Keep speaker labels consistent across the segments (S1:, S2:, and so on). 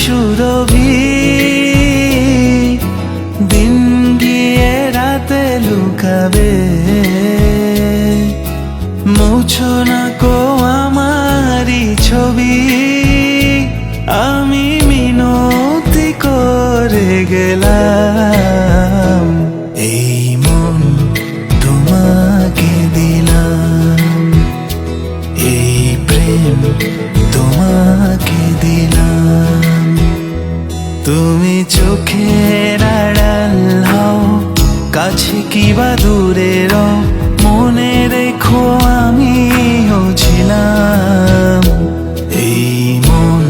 S1: সুরভি, দিন গিয়ে রাতে লুকাবে। মুছো না কো আমারি ছবি, আমি মিনতি করে গেলাম। এই মন তোমাকে দিলাম, এই প্রেম তোমাকে দিলাম। তুমি চোখের আড়াল হও, কাছে কিবা দূরে রও, মনে রেখো আমিও ছিলাম। এই মন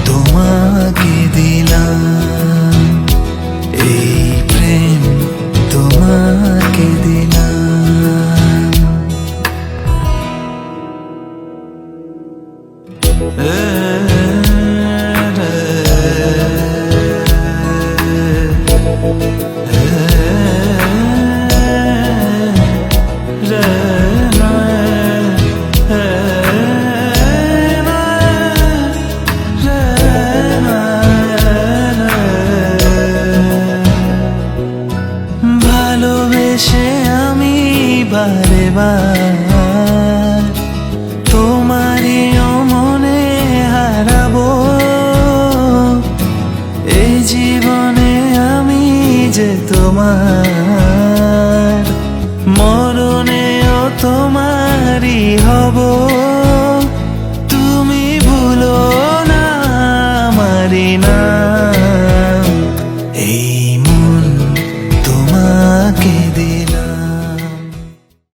S1: তোমাকে দিলাম, এই প্রেম তোমাকে দিলাম। ভালোবেসে আমি বারে বার তোমারই মনে হারাবো। এই জীবনে আমি যে তোমার, মরণেও তোমারই হব। তুমি ভুলো না আমারি না।